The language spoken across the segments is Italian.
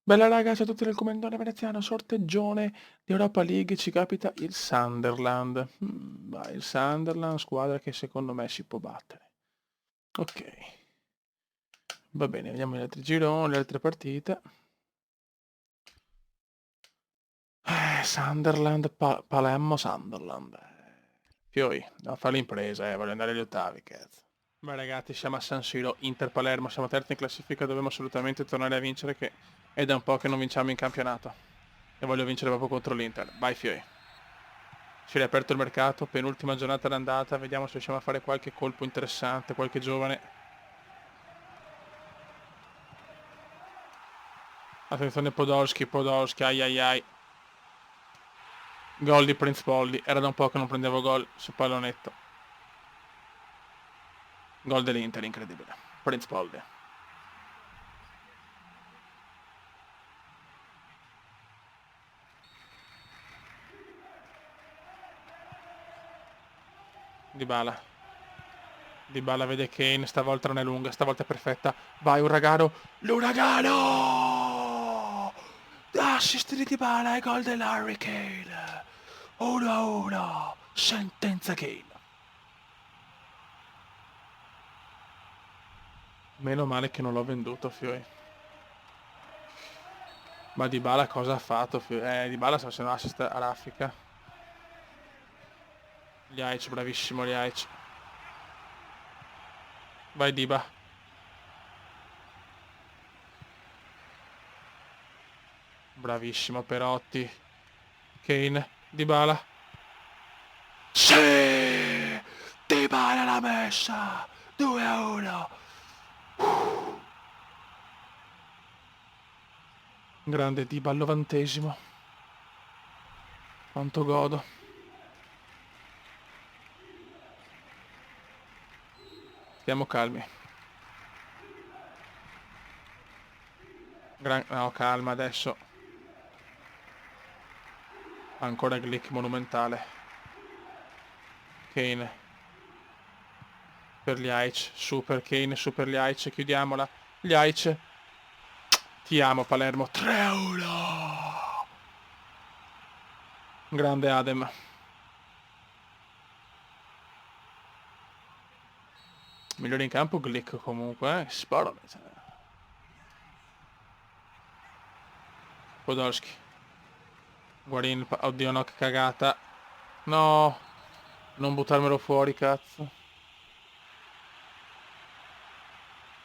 Bella raga, ciao a tutti del comandante veneziano, sorteggione di Europa League, ci capita il Sunderland. Vai, il Sunderland, squadra che secondo me si può battere. Ok, va bene, vediamo gli altri gironi, le altre partite. Sunderland, Palermo, Sunderland. Fiori, devo fare l'impresa, voglio andare agli ottavi, cazzo. Beh ragazzi, siamo a San Siro, Inter-Palermo, siamo terzi in classifica, dobbiamo assolutamente tornare a vincere che è da un po' che non vinciamo in campionato. E voglio vincere proprio contro l'Inter. Vai Fiori. Si è riaperto il mercato, penultima giornata d'andata, vediamo se riusciamo a fare qualche colpo interessante, qualche giovane. Attenzione Podolski, ai ai ai. Gol di Prince Polly, era da un po' che non prendevo gol su pallonetto. Gol dell'Inter, incredibile. Prince Polly. Dybala. Dybala vede Kane, stavolta non è lunga, stavolta è perfetta. Vai Uragano, l'Uragano! Assist di Dybala e gol dell'Harry Kane. 1-1, sentenza Kane. Meno male che non l'ho venduto, Fiori. Ma Dybala cosa ha fatto, Fiori? Dybala sta facendo assist a raffica. Ljajic, bravissimo Ljajic. Vai Diba. Bravissimo Perotti. Kane, Dybala. Sì! Dybala l'ha messa! 2-1. Grande Dybala al 90°. Quanto godo. Stiamo calmi. No, calma adesso. Ancora Glick monumentale. Kane. Per Ljajic. Super Kane, super Ljajic. Chiudiamola. Ljajic. Ti amo Palermo. 3-1. Grande Adem. Migliore in campo Glick comunque, Sparo. Podolski. Guarin, oddio no, che cagata. No, non buttarmelo fuori, cazzo.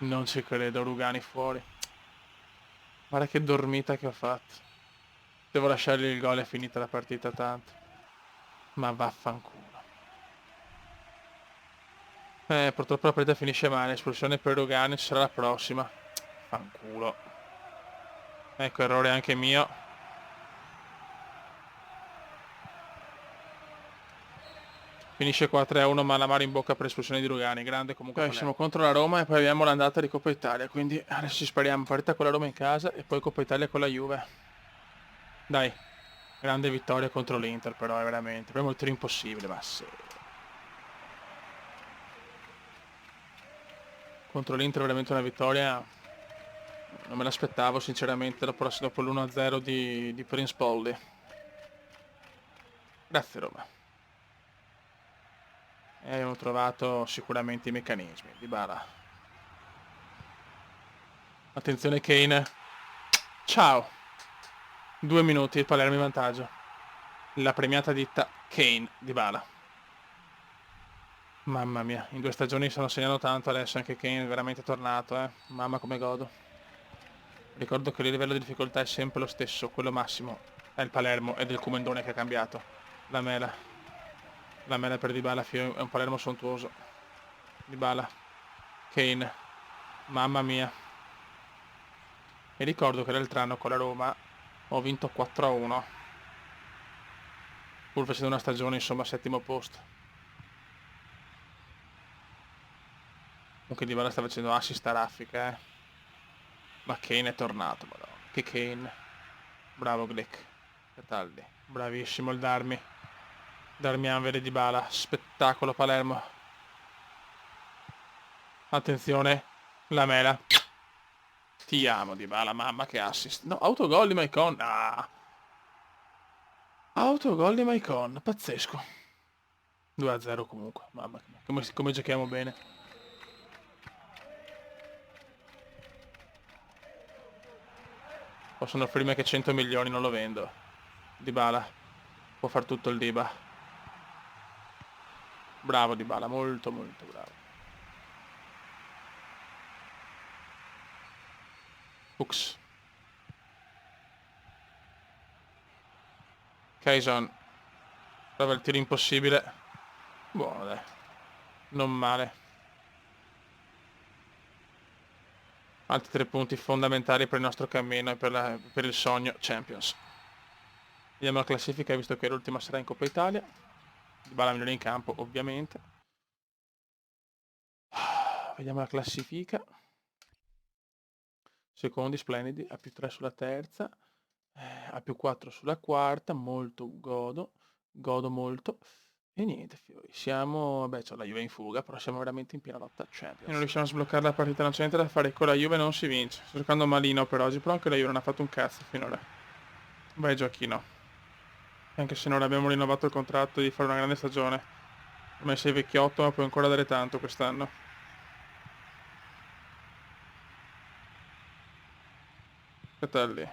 Non ci credo, Rugani fuori. Guarda che dormita che ho fatto. Devo lasciargli il gol, è finita la partita tanto. Ma vaffanculo. Purtroppo la partita finisce male, espulsione per Rugani, sarà la prossima. Fanculo. Ecco, errore anche mio. Finisce 4-1, ma la mano in bocca per espulsione di Rugani. Grande comunque. Poi siamo contro la Roma e poi abbiamo l'andata di Coppa Italia. Quindi adesso ci spariamo. Partita con la Roma in casa e poi Coppa Italia con la Juve. Dai. Grande vittoria contro l'Inter però, è veramente. Abbiamo il tiro impossibile, ma sì. Contro l'Inter veramente una vittoria. Non me l'aspettavo sinceramente dopo l'1-0 di Prince Polly. Grazie Roma. E abbiamo trovato sicuramente i meccanismi. Dybala. Attenzione Kane. Ciao. 2 minuti, il Palermo in vantaggio. La premiata ditta Kane, Dybala. Mamma mia, in 2 stagioni stanno segnando tanto adesso, anche Kane è veramente tornato, eh. Mamma come godo. Ricordo che il livello di difficoltà è sempre lo stesso, quello massimo. È il Palermo ed è il Comendone che ha cambiato. La mela. La mela per Dybala, è un Palermo sontuoso. Dybala. Kane. Mamma mia. E ricordo che l'altro anno con la Roma ho vinto 4-1. Pur facendo una stagione, insomma, 7° posto. Comunque Dybala sta facendo assist a raffica, eh. Ma Kane è tornato, madonna. Che Kane. Bravo Glick. Cataldi. Bravissimo il Darmi. Darmian vede Dybala. Spettacolo Palermo. Attenzione. La mela. Ti amo Dybala, mamma che assist. No, autogol di Maicon. Ah. Autogol di Maicon, pazzesco. 2-0 comunque, mamma mia, come giochiamo bene. Possono offrirmi che 100 milioni, non lo vendo. Dybala, può far tutto il Diba. Bravo Dybala, molto molto bravo. Ux. Kayson. Prova il tiro impossibile. Buono dai. Non male. Altri 3 punti fondamentali per il nostro cammino e per il sogno Champions. Vediamo la classifica, visto che è l'ultima sera in Coppa Italia. Dybala migliore in campo, ovviamente. Vediamo la classifica. Secondi splendidi, a più 3 sulla terza, a più 4 sulla quarta, molto godo molto. E niente, fiori, siamo, beh, c'è la Juve in fuga, però siamo veramente in piena lotta a Champions. E non riusciamo a sbloccare la partita, non c'è niente da fare, con la Juve non si vince. Sto giocando malino per oggi, però anche la Juve non ha fatto un cazzo finora. Vai giochino. Anche se non abbiamo rinnovato il contratto di fare una grande stagione. Ormai sei vecchiotto, ma puoi ancora dare tanto quest'anno. Fratelli.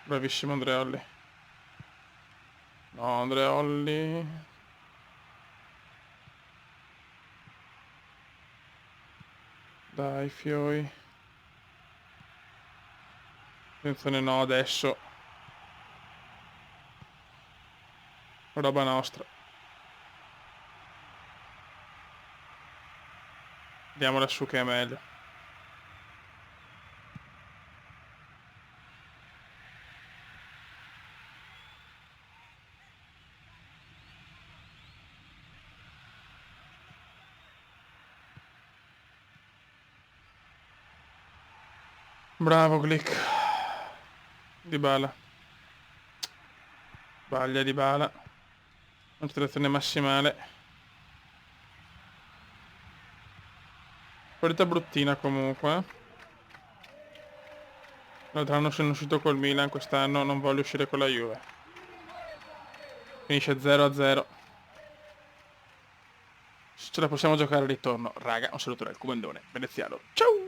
Bravissimo Andreolli. No, Andreolli. Dai, fioi. Attenzione no, adesso. Roba nostra. Diamola su che è meglio. Bravo Glick. Dybala. Sbaglia Dybala. Concentrazione massimale. Partita bruttina comunque. L'altro anno sono uscito col Milan, quest'anno non voglio uscire con la Juve. Finisce 0-0. Ce la possiamo giocare al ritorno. Raga, un saluto dal comandone veneziano. Ciao!